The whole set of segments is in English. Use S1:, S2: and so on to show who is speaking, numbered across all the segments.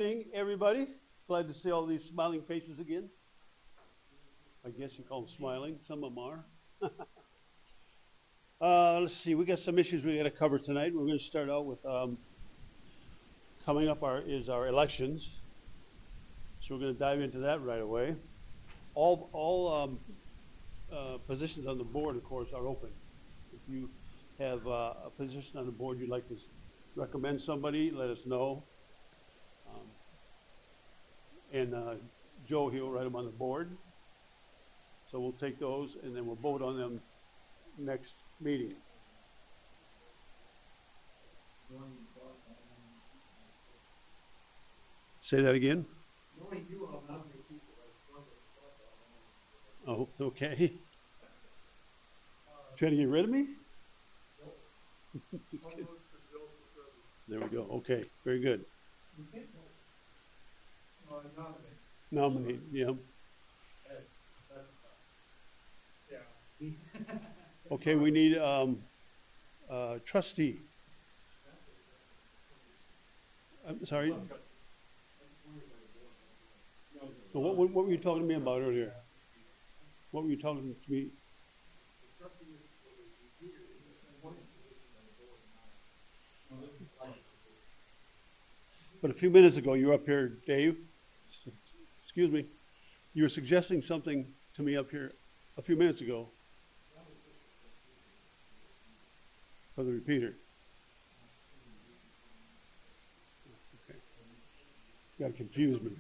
S1: Evening, everybody. Glad to see all these smiling faces again. I guess you call them smiling. Some of them are. Let's see. We got some issues we got to cover tonight. We're going to start out with coming up is our elections. So we're going to dive into that right away. All positions on the board, of course, are open. If you have a position on the board you'd like to recommend somebody, let us know. Um, and Joe, he'll write them on the board. So we'll take those and then we'll vote on them next meeting. Say that again? Oh, okay. Trying to get rid of me? Just kidding. There we go. Okay, very good. Nominate, yeah. Okay, we need trustee. I'm sorry. So what were you talking to me about earlier? What were you talking to me? But a few minutes ago, you were up here, Dave. Excuse me. You were suggesting something to me up here a few minutes ago for the repeater. Okay. You got to confuse me.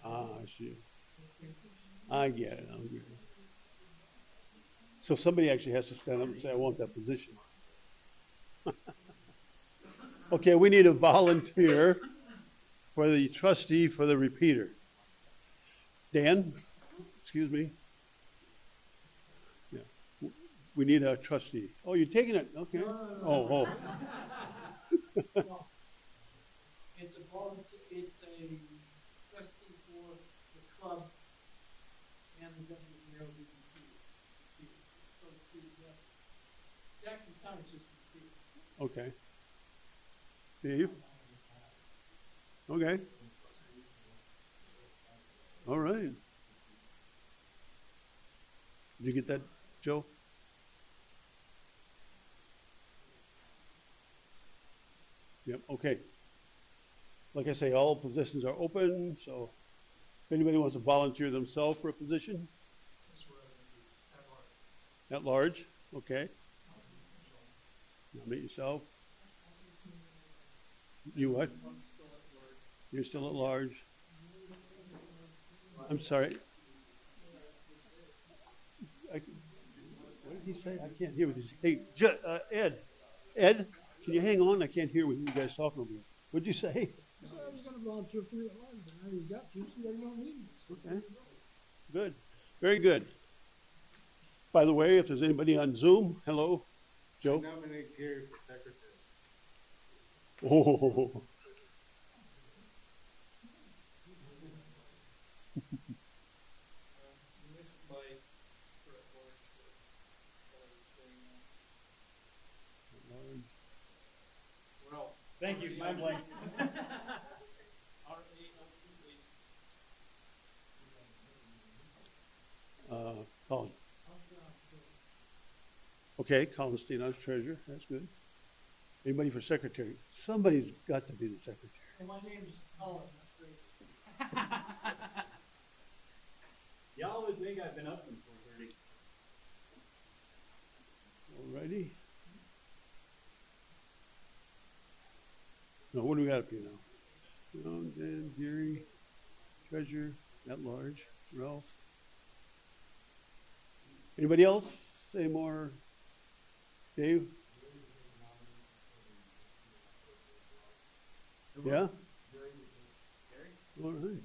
S1: Ah, I see. I get it. So somebody actually has to stand up and say, I want that position. Okay, we need a volunteer for the trustee for the repeater. Dan, excuse me. Yeah, we need a trustee. Oh, you're taking it? Okay. Oh.
S2: Well, it's a volunteer, it's a trustee for the club and the WZLDP. So the Jackson County system.
S1: Okay. Dave? Okay. All right. Did you get that, Joe? Yep, okay. Like I say, all positions are open, so if anybody wants to volunteer themselves for a position? At large, okay. Nominate yourself. You what? You're still at large. I'm sorry. What did he say? I can't hear what he said. Hey, Ed, can you hang on? I can't hear what you guys talking about. What'd you say?
S2: I said I was going to volunteer for the line, but now you got to, so you don't need me.
S1: Okay. Good. Very good. By the way, if there's anybody on Zoom, hello, Joe.
S3: Nominate Gary for secretary.
S1: Oh.
S3: Well, thank you. My blank.
S1: Colin. Okay, Colin Steenhouse, treasurer. That's good. Anybody for secretary? Somebody's got to be the secretary.
S2: And my name's Colin, that's great.
S3: Y'all would think I've been up since 4:30.
S1: Alrighty. Now, what do we got up here now? Dan, Gary, treasurer, at large, Ralph. Anybody else? Any more? Dave? Yeah? All right.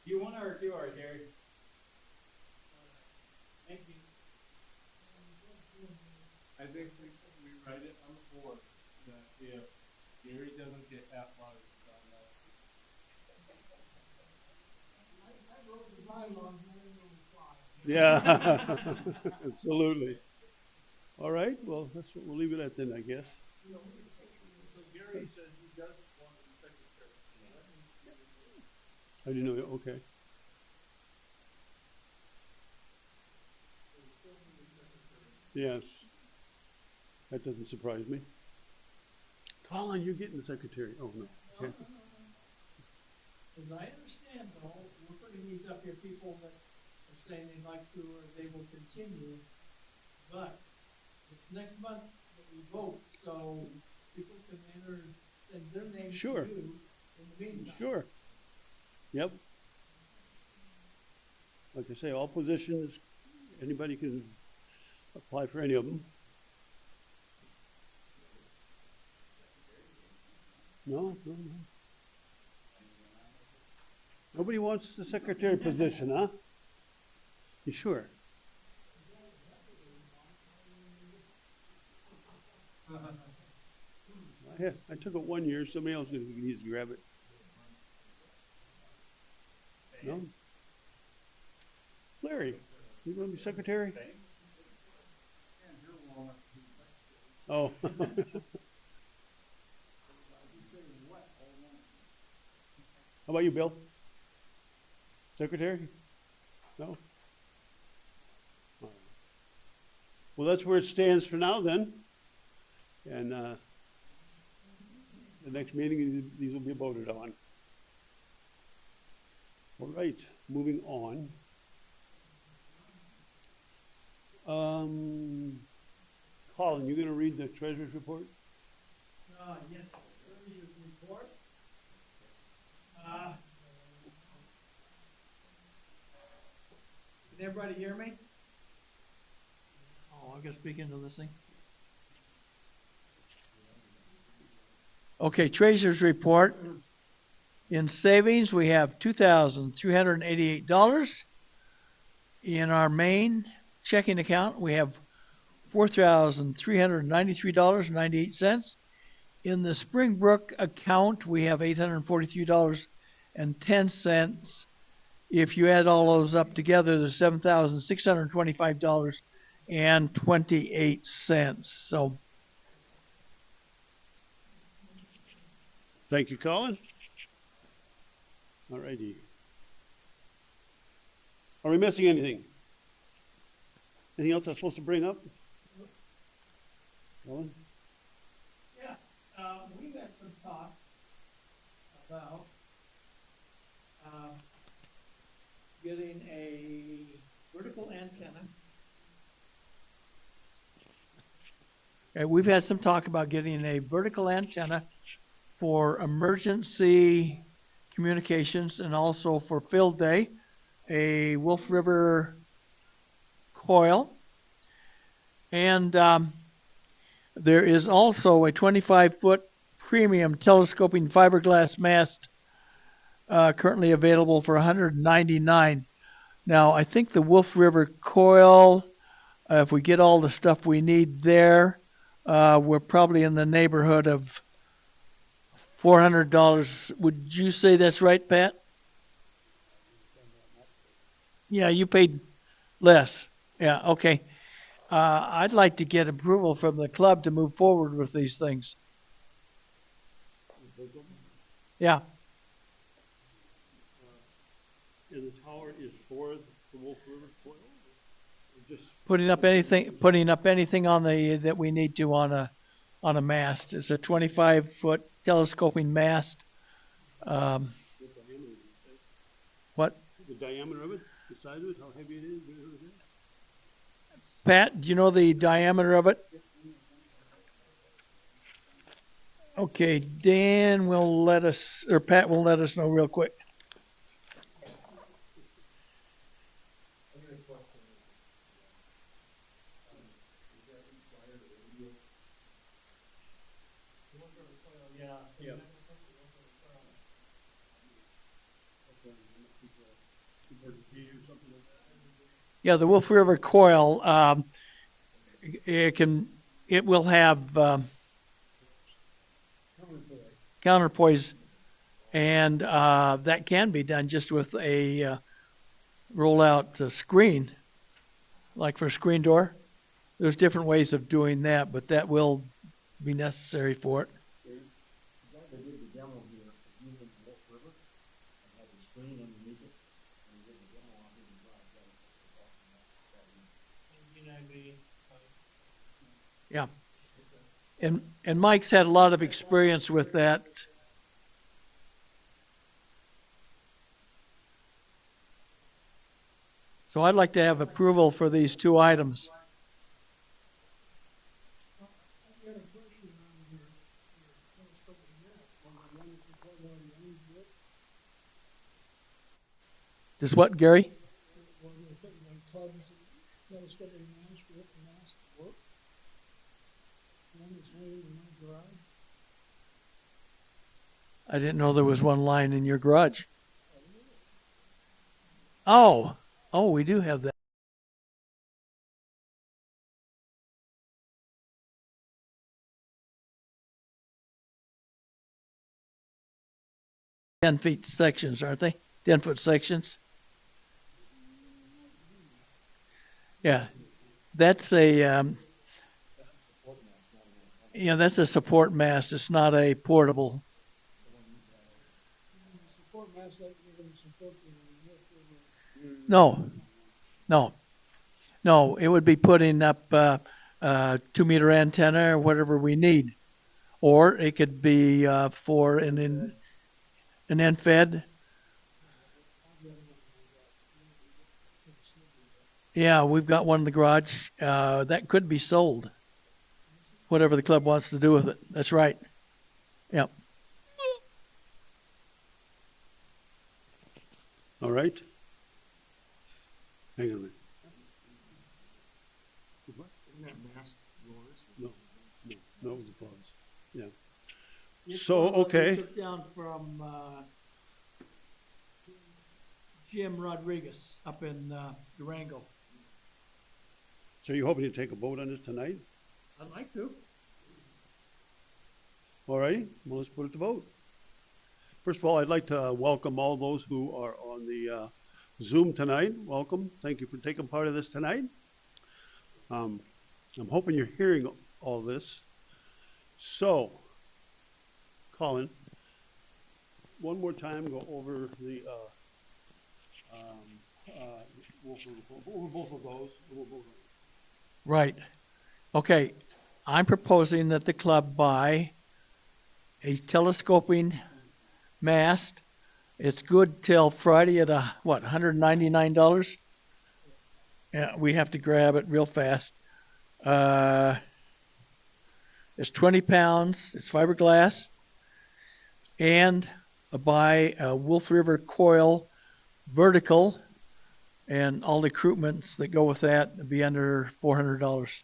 S3: You one or two are Gary? Thank you. I think we write it on the board that if Gary doesn't get at large,
S2: I wrote the bylaws, and I didn't know the fly.
S1: Yeah, absolutely. All right, well, that's what, we'll leave it at then, I guess.
S3: So Gary says he does want the secretary.
S1: I didn't know, okay. Yes. That doesn't surprise me. Colin, you're getting the secretary. Oh, no. Okay.
S2: As I understand though, we're putting these up here, people that are saying they'd like to, or they will continue. But it's next month that we vote, so people can enter, send their names to
S1: Sure.
S2: you in the meantime.
S1: Sure. Yep. Like I say, all positions, anybody can apply for any of them. No, no, no. Nobody wants the secretary position, huh? You sure? I took it 1 year, somebody else needs to grab it. No? Larry, you want to be secretary? Oh. How about you, Bill? Secretary? No? All right. Well, that's where it stands for now then. And the next meeting, these will be voted on. All right, moving on. Colin, you gonna read the treasurer's report?
S2: Yes, treasurer's report. Can everybody hear me? Oh, I gotta speak into this thing. Okay, treasurer's report. In savings, we have $2,388. In our main checking account, we have $4,393.98. In the Springbrook account, we have $843.10. If you add all those up together, there's $7,625.28. So,
S1: Thank you, Colin. All righty. Are we missing anything? Anything else I'm supposed to bring up? Colin?
S2: yeah, we had some talk about getting a vertical antenna. We've had some talk about getting a vertical antenna for emergency communications and also for field day, a Wolf River coil. And there is also a 25-foot premium telescoping fiberglass mast currently available for $199. Now, I think the Wolf River coil, if we get all the stuff we need there, we're probably in the neighborhood of $400. Would you say that's right, Pat? Yeah, you paid less. Yeah, okay. I'd like to get approval from the club to move forward with these things. Yeah.
S1: And the tower is for the Wolf River coil? Or just
S2: Putting up anything on the that we need to on a mast. It's a 25-foot telescoping mast.
S1: what diameter did you say?
S2: What?
S1: The diameter of it, the size of it, how heavy it is? You know that?
S2: Pat, do you know the diameter of it? Okay, Dan will let us, or Pat will let us know real quick.
S1: Yeah.
S2: Yeah, the Wolf River coil, it will have counterpoise, and that can be done just with a rollout screen, like for a screen door. there's different ways of doing that, but that will be necessary for it.
S4: The guy that did the demo here, he was in Wolf River and had the screen underneath it. And he did the demo on his drive. That was awesome.
S2: Yeah. And Mike's had a lot of experience with that. So I'd like to have approval for these two items.
S5: I've got a question on your telescoping map, on the one that you put on the Ainsworth,
S2: Does what, Gary?
S5: where they're putting like clubs, telescoping maps, with the maps to work. The one that's laying in my garage.
S2: I didn't know there was one line in your garage. Oh, we do have that. Ten-foot sections, aren't they? 10-foot sections. Yeah, that's that's a support mast. It's not a portable.
S5: Support maps like you're gonna support the Wolf River.
S2: No. It would be putting up a 2-meter antenna or whatever we need, or it could be for an NFED. Yeah, we've got one in the garage. That could be sold. Whatever the club wants to do with it. That's right. Yep.
S1: All right? Hang on a minute.
S4: Isn't that mask yours?
S1: No, it was applause. Yeah.
S2: This
S1: So,
S2: one was we
S1: okay.
S2: took down from Jim Rodriguez up in Durango.
S1: So you're hoping to take a vote on this tonight?
S2: I'd like to.
S1: All righty, well, let's put it to vote. First of all, I'd like to welcome all those who are on the Zoom tonight. Welcome. Thank you for taking part of this tonight. I'm hoping you're hearing all this. So, Colin, one more time, go over the over both of those.
S2: Right. Okay. I'm proposing that the club buy a telescoping mast. It's good till Friday at $199? Yeah, we have to grab it real fast. It's 20 pounds. It's fiberglass. And buy a Wolf River coil vertical, and all the equipments that go with that would be under $400.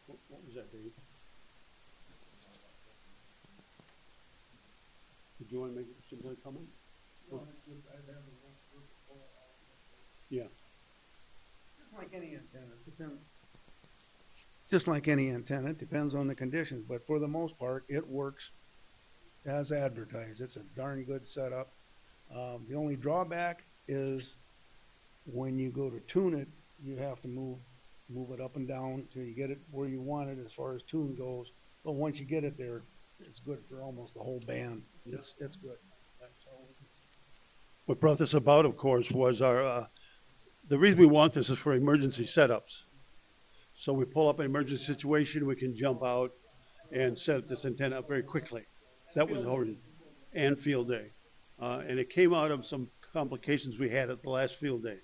S1: What was that, Dave? Did you want to make some other comment? Yeah.
S4: Just like any antenna, just like any antenna, it depends on the conditions, but for the most part, it works as advertised. It's a darn good setup. The only drawback is when you go to tune it, you have to move it up and down till you get it where you want it as far as tune goes. But once you get it there, it's good for almost the whole band. It's good.
S1: What brought this about, of course, was our, the reason we want this is for emergency setups. So we pull up an emergency situation, we can jump out and set up this antenna up very quickly. That was the whole reason. And field day. And it came out of some complications we had at the last field day.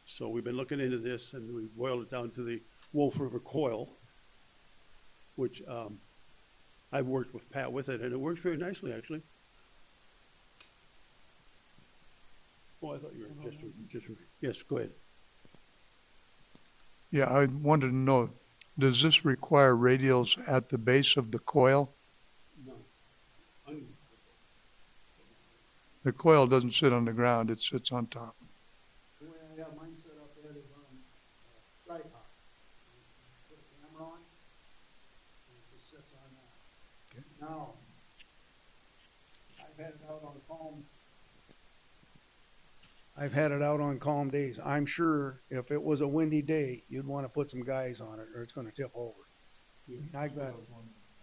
S1: So we've been looking into this, and we boiled it down to the Wolf River coil, which I've worked with Pat with it, and it works very nicely, actually. Oh, I thought you were just yes, go ahead.
S6: Yeah, I wanted to know, does this require radials at the base of the coil?
S1: No.
S6: The coil doesn't sit on the ground, it sits on top.
S4: The way I got mine set up, Ed, is on tripod. Put a camera on, and it just sits on that.
S6: Okay.
S4: Now, I've had it out on the phone I've had it out on calm days. I'm sure if it was a windy day, you'd want to put some guys on it or it's going to tip over.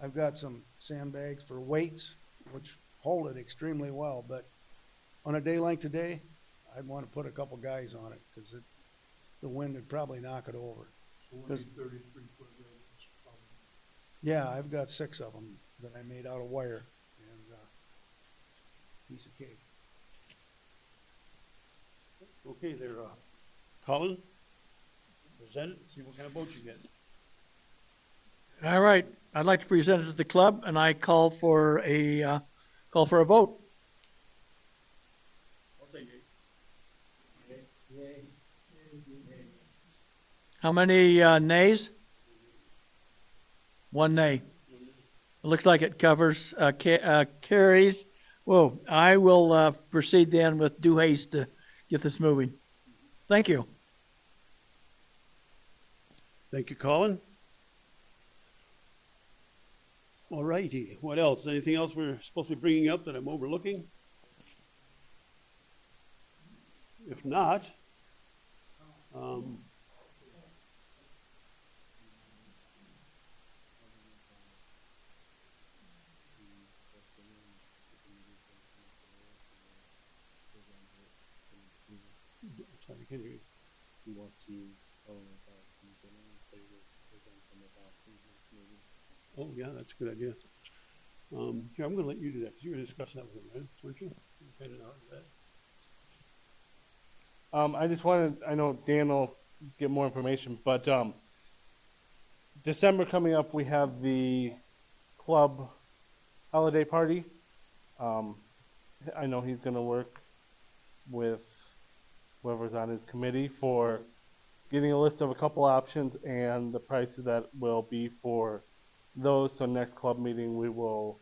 S4: I've got some sandbags for weights, which hold it extremely well, but on a day like today, I'd want to put a couple guys on it because the wind would probably knock it over.
S3: So we
S4: 'Cause-
S3: need 33-foot radius, probably.
S4: Yeah, I've got 6 of them that I made out of wire and, piece of cake.
S1: Okay, there, Colin, present it, see what kind of vote you get.
S2: All right, I'd like to present it to the club, and I call for a vote.
S1: I'll say yea.
S2: How many nays? 1 nay. It looks like it covers, carries. Whoa, I will proceed then with due haste to get this moving. Thank you.
S1: Thank you, Colin. All righty, what else? Anything else we're supposed to be bringing up that I'm overlooking? If not, sorry, can you?
S3: You want to tell them about the dinner and say we'll present them about the next meeting?
S1: Oh, yeah, that's a good idea. Here, I'm gonna let you do that, because you were discussing that with him, right, weren't you? You kind of know that.
S3: I just wanted, I know Dan will get more information, but December coming up, we have the club holiday party. I know he's going to work with whoever's on his committee for getting a list of a couple options and the prices that will be for those. So next club meeting, we will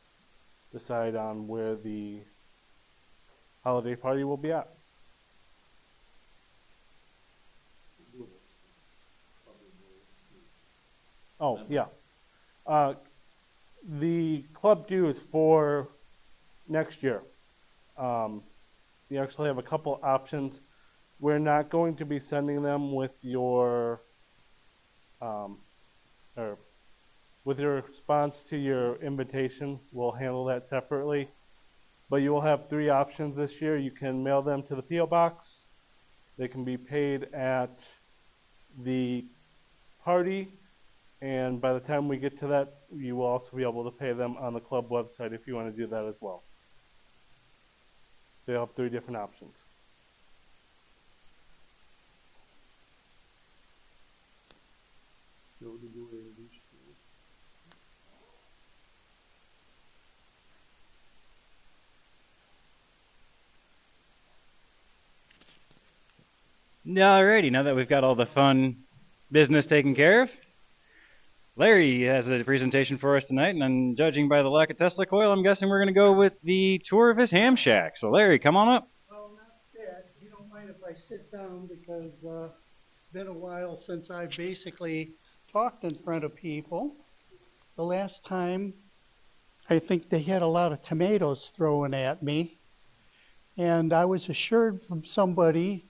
S3: decide on where the holiday party will be at. Oh, yeah. The club due is for next year. You actually have a couple options. We're not going to be sending them with your, or with your response to your invitation. We'll handle that separately. But you will have 3 options this year. You can mail them to the P.O. Box. They can be paid at the party. And by the time we get to that, you will also be able to pay them on the club website if you want to do that as well. They have 3 different options.
S1: Joe, did you want to introduce?
S7: Alrighty, now that we've got all the fun business taken care of, Larry has a presentation for us tonight, and judging by the lack of Tesla coil, I'm guessing we're going to go with the tour of his ham shack. So Larry, come on up.
S5: Well, not bad. You don't mind if I sit down because it's been a while since I basically talked in front of people. The last time, I think they had a lot of tomatoes thrown at me. And I was assured from somebody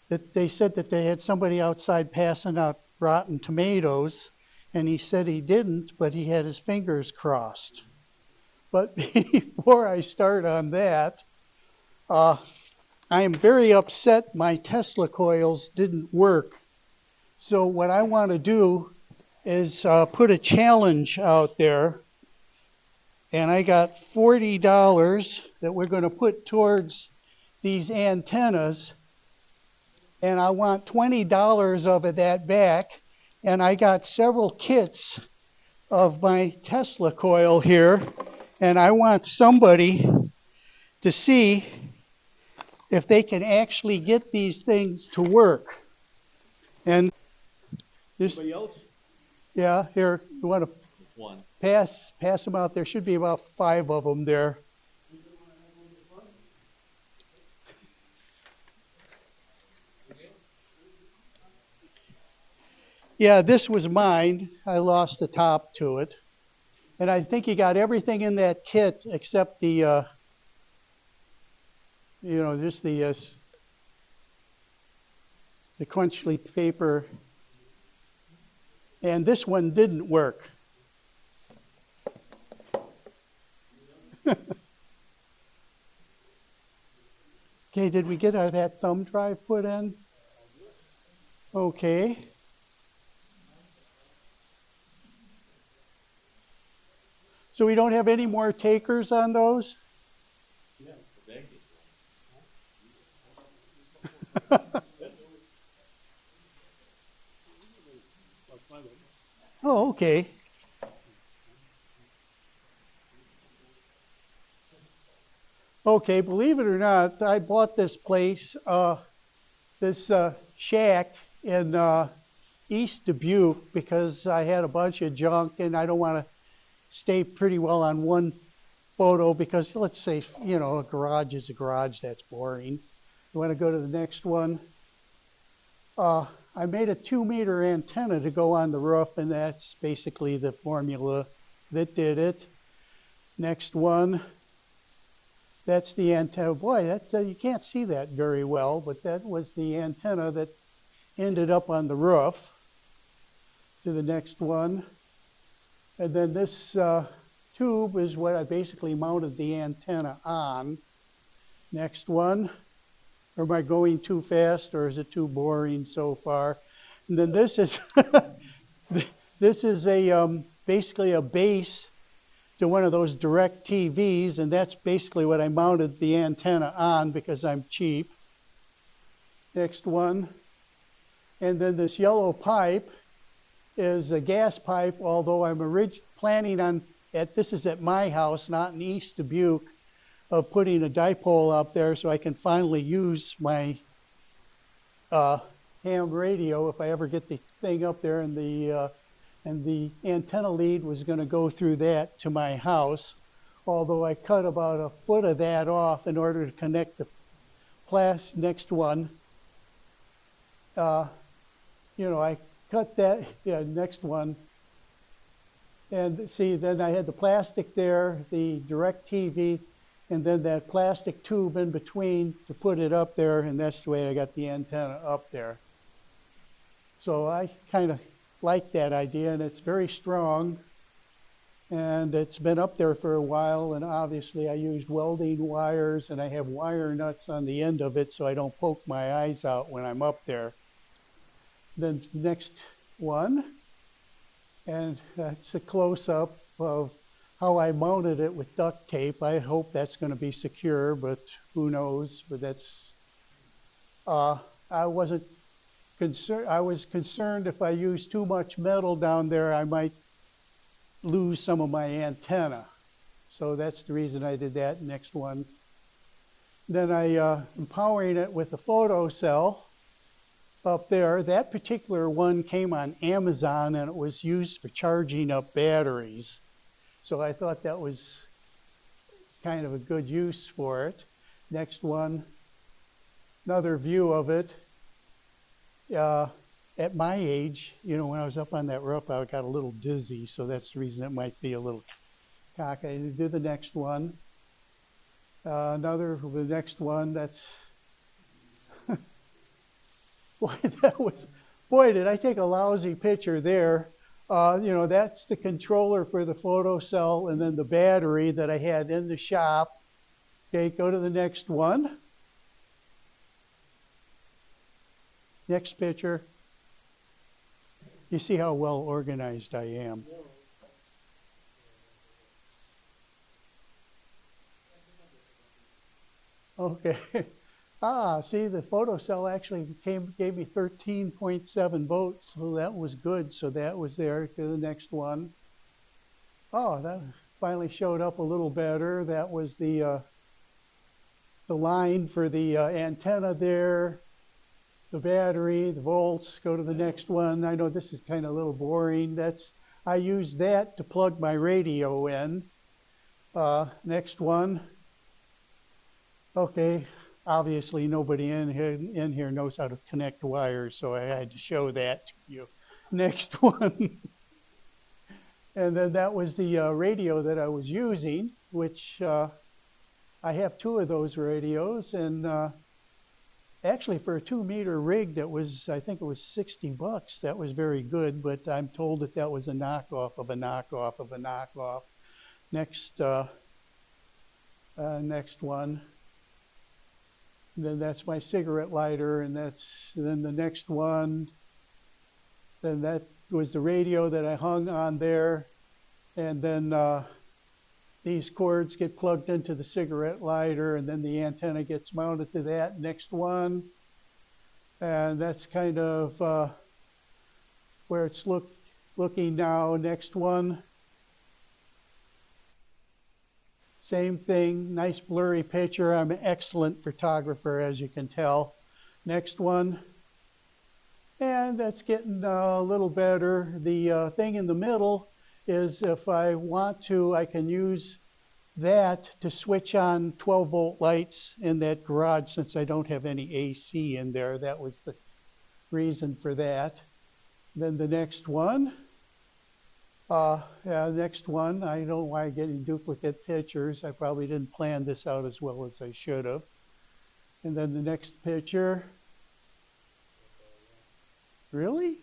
S5: that they said that they had somebody outside passing out rotten tomatoes. And he said he didn't, but he had his fingers crossed. But before I start on that, I am very upset my Tesla coils didn't work. So what I want to do is put a challenge out there. And I got $40 that we're going to put towards these antennas. And I want $20 of that back. And I got several kits of my Tesla coil here. And I want somebody to see if they can actually get these things to work. And this,
S1: Anybody else?
S5: yeah, here, you want to pass them out? There should be about 5 of them there. Yeah, this was mine. I lost the top to it. And I think you got everything in that kit except the, just the the crunch leaf paper. And this one didn't work. Okay, did we get that thumb drive put in? Okay. So we don't have any more takers on those? Oh, okay. Okay, believe it or not, I bought this place, this shack in East Dubuque because I had a bunch of junk and I don't want to stay pretty well on one photo because let's say, you know, a garage is a garage, that's boring. You want to go to the next one? I made a 2-meter antenna to go on the roof, and that's basically the formula that did it. Next one, that's the antenna. Boy, that you can't see that very well, but that was the antenna that ended up on the roof. To the next one. And then this tube is what I basically mounted the antenna on. Next one. Or am I going too fast, or is it too boring so far? And then this is this is a basically a base to one of those direct TVs, and that's basically what I mounted the antenna on because I'm cheap. Next one. And then this yellow pipe is a gas pipe, although I'm planning on, this is at my house, not in East Dubuque, of putting a dipole up there so I can finally use my ham radio if I ever get the thing up there, and the antenna lead was going to go through that to my house, although I cut about a foot of that off in order to connect the next one. You know, I cut that, next one. And see, then I had the plastic there, the direct TV, and then that plastic tube in between to put it up there, and that's the way I got the antenna up there. So I kind of like that idea, and it's very strong, and it's been up there for a while, and obviously I used welding wires, and I have wire nuts on the end of it so I don't poke my eyes out when I'm up there. Then the next one, and that's a close-up of how I mounted it with duct tape. I hope that's going to be secure, but who knows? But that's, I wasn't concerned. I was concerned if I used too much metal down there, I might lose some of my antenna. So that's the reason I did that. Next one. Then I'm powering it with a photocell up there. That particular one came on Amazon, and it was used for charging up batteries. So I thought that was kind of a good use for it. Next one, another view of it. At my age, you know, when I was up on that roof, I got a little dizzy, so that's the reason it might be a little cocky. Do the next one. The next one, that's, boy, did I take a lousy picture there. You know, that's the controller for the photocell, and then the battery that I had in the shop. Okay, go to the next one. Next picture. You see how well organized I am. Okay. See, the photocell actually gave me 13.7 volts, so that was good. So that was there. To the next one. Oh, that finally showed up a little better. That was the line for the antenna there, the battery, the volts. Go to the next one. I know this is kind of a little boring. I used that to plug my radio in. Next one. Okay. Obviously, nobody in here knows how to connect wires, so I had to show that to you. Next one. And then that was the radio that I was using, which I have 2 of those radios. And actually for a 2-meter rig that was, I think it was $60, that was very good, but I'm told that that was a knockoff of a knockoff of a knockoff. Next, next one. Then that's my cigarette lighter, and then the next one. Then that was the radio that I hung on there, and then these cords get plugged into the cigarette lighter, and then the antenna gets mounted to that next one. And that's kind of where it's looking now. Next one. Same thing, nice blurry picture. I'm an excellent photographer, as you can tell. Next one. And that's getting a little better. The thing in the middle is if I want to, I can use that to switch on 12-volt lights in that garage since I don't have any AC in there. That was the reason for that. Then the next one. Next one. I don't know why I'm getting duplicate pictures. I probably didn't plan this out as well as I should have. And then the next picture. Really?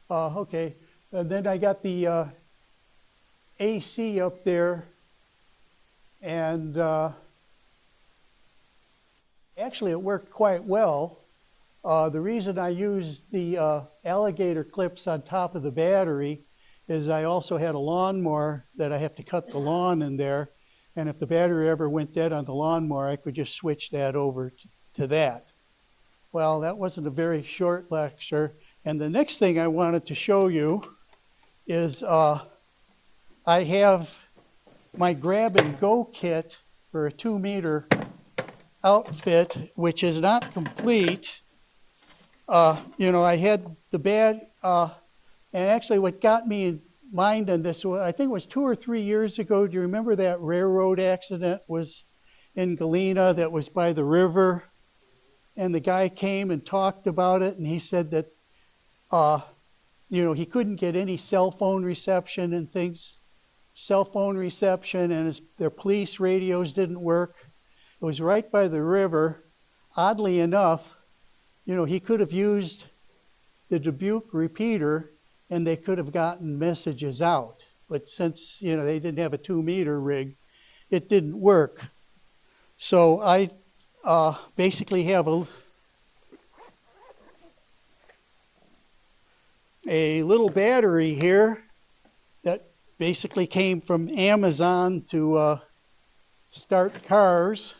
S5: Okay. And then I got the AC up there, and actually it worked quite well. The reason I used the alligator clips on top of the battery is I also had a lawnmower that I have to cut the lawn in there, and if the battery ever went dead on the lawnmower, I could just switch that over to that. Well, that wasn't a very short lecture, and the next thing I wanted to show you is I have my grab and go kit for a 2-meter outfit, which is not complete. You know, I had the and actually what got me in mind on this, I think it was 2 or 3 years ago. Do you remember that railroad accident was in Galena that was by the river? And the guy came and talked about it, and he said that, you know, he couldn't get any cell phone reception and things, and their police radios didn't work. It was right by the river. Oddly enough, you know, he could have used the Dubuque repeater and they could have gotten messages out. But since, you know, they didn't have a 2-meter rig, it didn't work. So I basically have a little battery here that basically came from Amazon to start cars.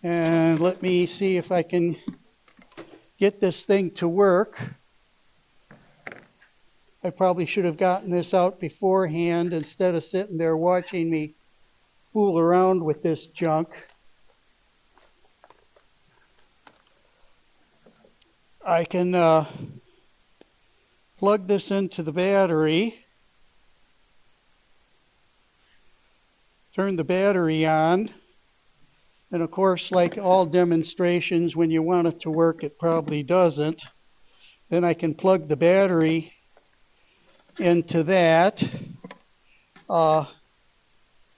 S5: And let me see if I can get this thing to work. I probably should have gotten this out beforehand instead of sitting there watching me fool around with this junk. I can plug this into the battery, turn the battery on, and of course, like all demonstrations, when you want it to work, it probably doesn't. Then I can plug the battery into that. I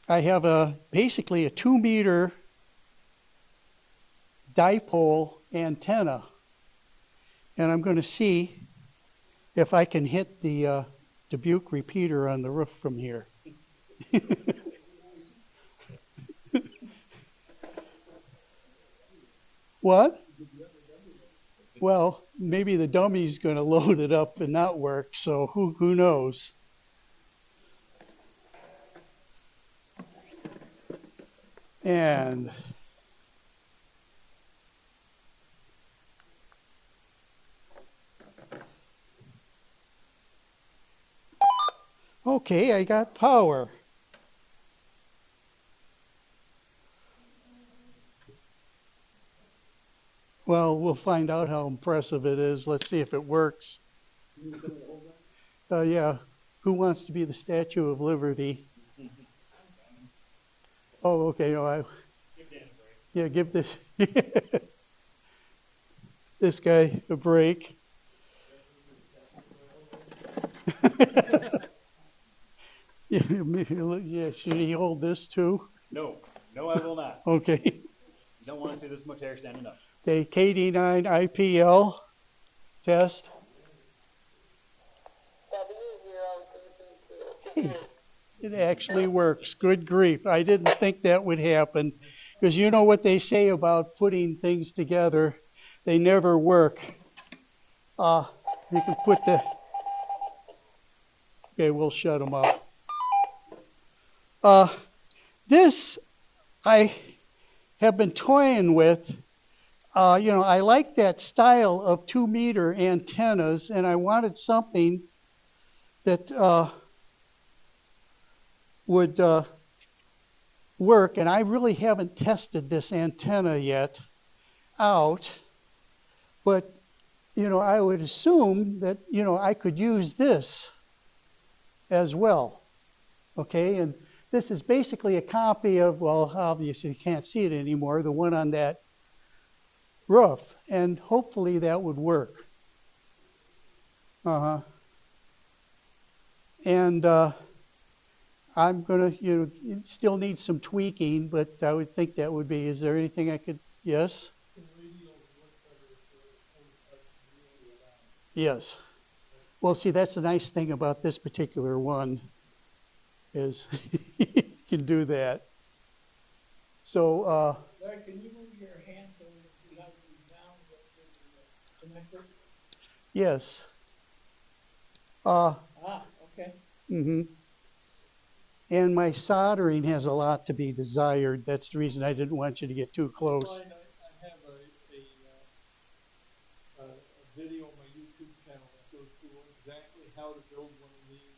S5: have basically a 2-meter dipole antenna, and I'm going to see if I can hit the Dubuque repeater on the roof from here. What? Well, maybe the dummy's going to load it up and not work, so who knows? And okay, I got power. Well, we'll find out how impressive it is. Let's see if it works. Yeah. Who wants to be the Statue of Liberty? Oh, okay. No, yeah, give this this guy a break. Yeah, should he hold this too?
S7: No, I will not.
S5: Okay.
S7: Don't want to see this much hair standing up.
S5: Okay, KD9 IPL test. Hey, it actually works. Good grief. I didn't think that would happen. Because you know what they say about putting things together, they never work. You can put the. Okay, we'll shut them up. This I have been toying with. I like that style of 2-meter antennas, and I wanted something that would work. And I really haven't tested this antenna yet out, but I would assume that I could use this as well. Okay, and this is basically a copy of, well, obviously you can't see it anymore, the one on that roof, and hopefully that would work. And I'm gonna, it still needs some tweaking, but I would think that would be, is there anything I could, yes? Yes. Well, see, that's the nice thing about this particular one, is you can do that. So,
S2: Larry, can you move your hand so we have the down connector?
S5: yes.
S2: Okay.
S5: Mm-hmm. And my soldering has a lot to be desired. That's the reason I didn't want you to get too close.
S2: I have a video on my YouTube channel that goes through exactly how to build one of these,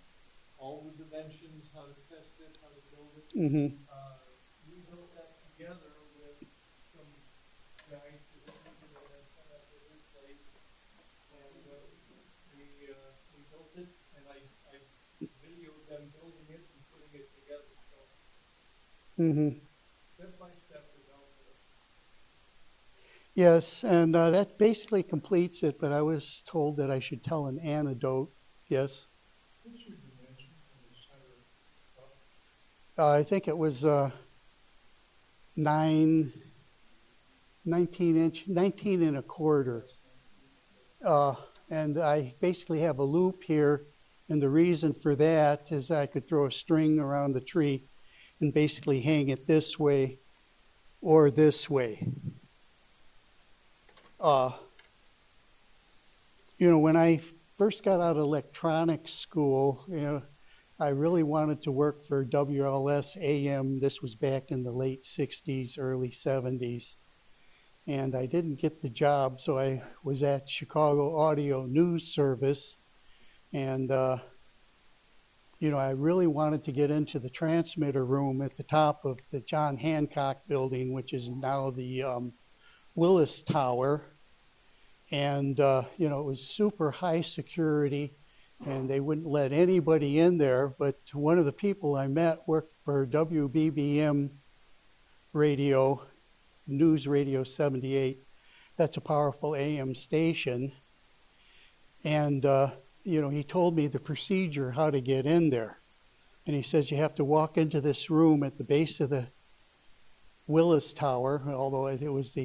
S2: all the dimensions, how to test it, how to build it.
S5: Mm-hmm.
S2: We built that together with some guys who were set up at his place, and we built it, and I videoed them building it and putting it together. So
S5: Mm-hmm.
S2: step by step development.
S5: Yes, and that basically completes it, but I was told that I should tell an anecdote. Yes.
S2: What's your dimension on the center of
S5: I think it was 19 inch, 19 and a quarter. And I basically have a loop here, and the reason for that is I could throw a string around the tree and basically hang it this way or this way. When I first got out of electronics school, I really wanted to work for WLS AM. This was back in the late 60s, early 70s. And I didn't get the job, so I was at Chicago Audio News Service. And, I really wanted to get into the transmitter room at the top of the John Hancock building, which is now the Willis Tower. And, it was super high security, and they wouldn't let anybody in there. But one of the people I met worked for WBBM radio, News Radio 78. That's a powerful AM station. And, he told me the procedure, how to get in there. And he says you have to walk into this room at the base of the Willis Tower, although it was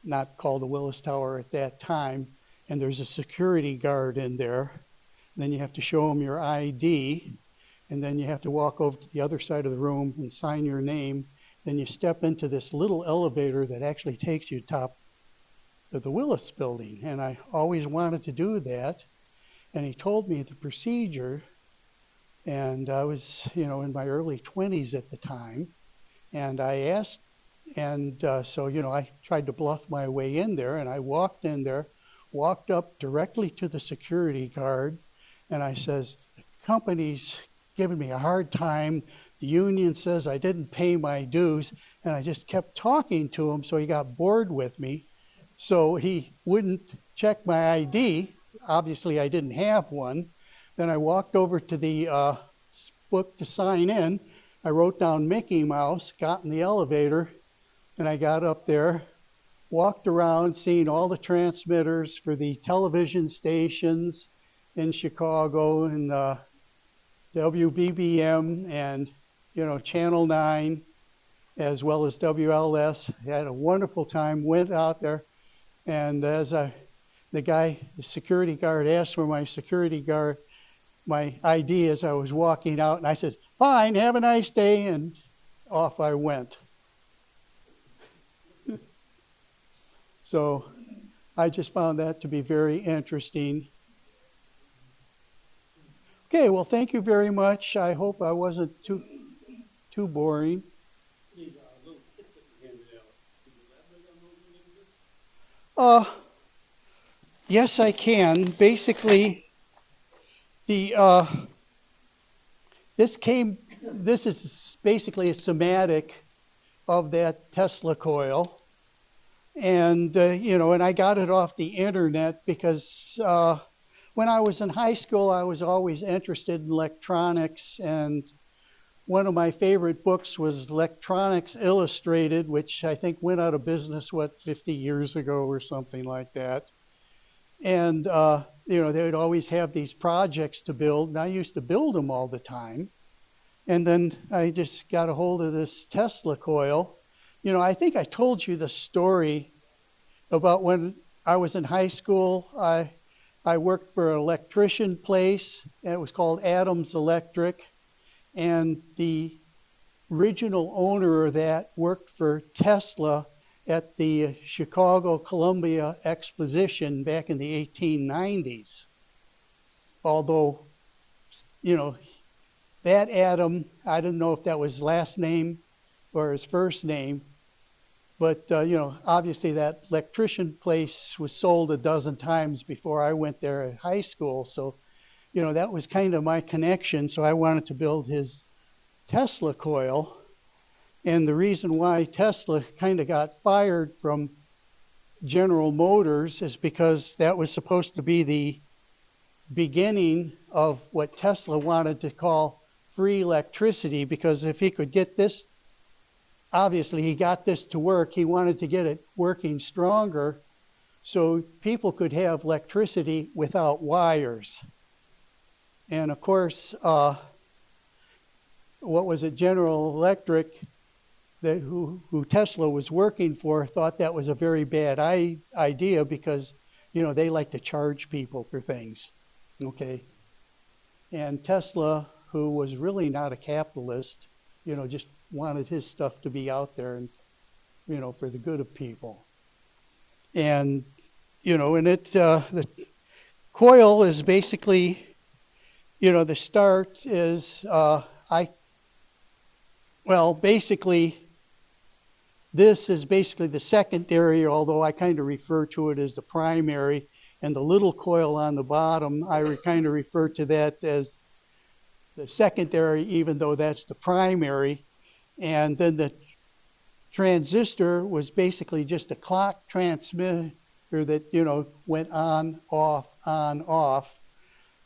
S5: not called the Willis Tower at that time. And there's a security guard in there. Then you have to show him your ID. And then you have to walk over to the other side of the room and sign your name. Then you step into this little elevator that actually takes you top of the Willis building. And I always wanted to do that. And he told me the procedure. And I was, in my early 20s at the time. And I asked, and so, I tried to bluff my way in there. And I walked in there, walked up directly to the security guard. And I says, the company's giving me a hard time. The union says I didn't pay my dues. And I just kept talking to him, so he got bored with me. So he wouldn't check my ID. Obviously, I didn't have one. Then I walked over to the book to sign in. I wrote down Mickey Mouse, got in the elevator, and I got up there, walked around, seeing all the transmitters for the television stations in Chicago and WBBM and, Channel 9. as well as WLS. Had a wonderful time, went out there, and the security guard asked for my ID as I was walking out, and I said, "Fine, have a nice day," and off I went. So I just found that to be very interesting. Okay, well, thank you very much. I hope I wasn't too boring.
S1: These little kits that you handed out, can you elaborate on those a little bit?
S5: Yes, I can. Basically, this is basically a schematic of that Tesla coil. And, and I got it off the internet because when I was in high school, I was always interested in electronics. And one of my favorite books was Electronics Illustrated, which I think went out of business, 50 years ago or something like that. And, they would always have these projects to build, and I used to build them all the time. And then I just got a hold of this Tesla coil. I think I told you the story about when I was in high school. I worked for an electrician place. It was called Adams Electric. And the original owner of that worked for Tesla at the Chicago Columbia Exposition back in the 1890s. Although, that Adam, I didn't know if that was his last name or his first name, but, obviously that electrician place was sold a dozen times before I went there at high school. So, that was kind of my connection. So I wanted to build his Tesla coil. And the reason why Tesla kind of got fired from General Motors is because that was supposed to be the beginning of what Tesla wanted to call free electricity, because if he could get this, obviously he got this to work, he wanted to get it working stronger so people could have electricity without wires. And of course, what was it, General Electric, who Tesla was working for, thought that was a very bad idea because, they like to charge people for things. Okay. And Tesla, who was really not a capitalist, just wanted his stuff to be out there and, for the good of people. And, the coil is basically, the start is, basically, this is basically the secondary, although I kind of refer to it as the primary. And the little coil on the bottom, I kind of refer to that as the secondary, even though that's the primary. And then the transistor was basically just a clock transmitter that, went on, off.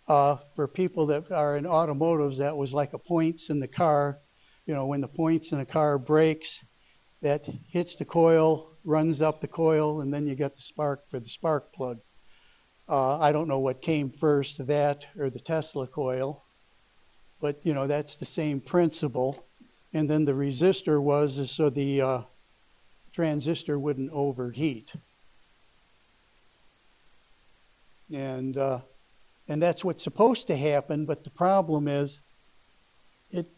S5: For people that are in automotives, that was like a points in the car. When the points in the car breaks, that hits the coil, runs up the coil, and then you got the spark for the spark plug. I don't know what came first, that or the Tesla coil, but that's the same principle. And then the resistor was so the transistor wouldn't overheat. And that's what's supposed to happen, but the problem is it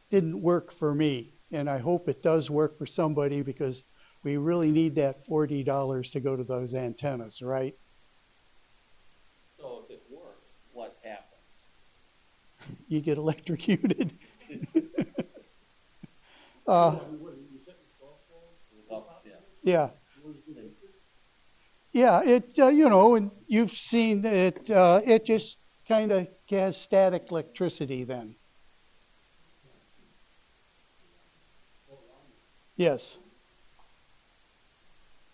S5: didn't work for me. And I hope it does work for somebody, because we really need that $40 to go to those antennas, right?
S8: So if it works, what happens?
S5: You get electrocuted. Yeah. Yeah, it, and you've seen it, it just kind of has static electricity then. Yes.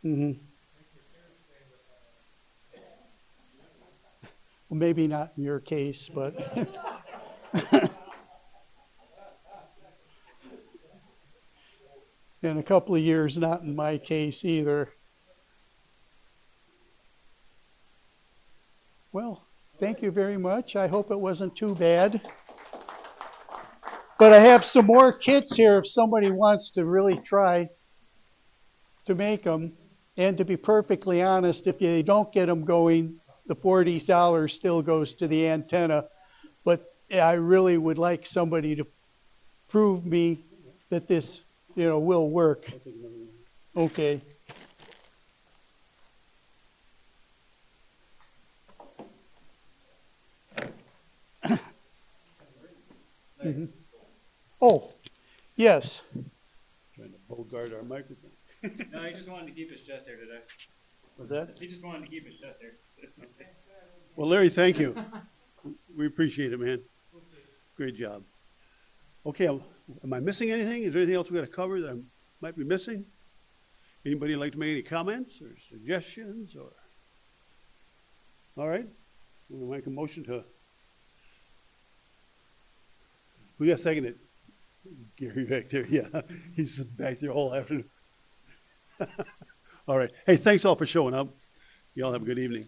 S5: Mm-hmm. Well, maybe not in your case, but in a couple of years, not in my case either. Well, thank you very much. I hope it wasn't too bad. But I have some more kits here if somebody wants to really try to make them. And to be perfectly honest, if you don't get them going, the $40 still goes to the antenna. But I really would like somebody to prove me that this, will work.
S1: I'll take another one.
S5: Okay. Mhm. Oh, yes.
S1: Trying to bogart our microphone.
S7: No, he just wanted to keep his chest hair today.
S1: What's that?
S7: He just wanted to keep his chest hair.
S1: Well, Larry, thank you. We appreciate it, man. Great job. Okay, am I missing anything? Is there anything else we gotta cover that I might be missing? Anybody like to make any comments or suggestions or? All right, we'll make a motion to. Who got seconded? Gary back there, yeah. He's back there all afternoon. All right. Hey, thanks all for showing up. Y'all have a good evening.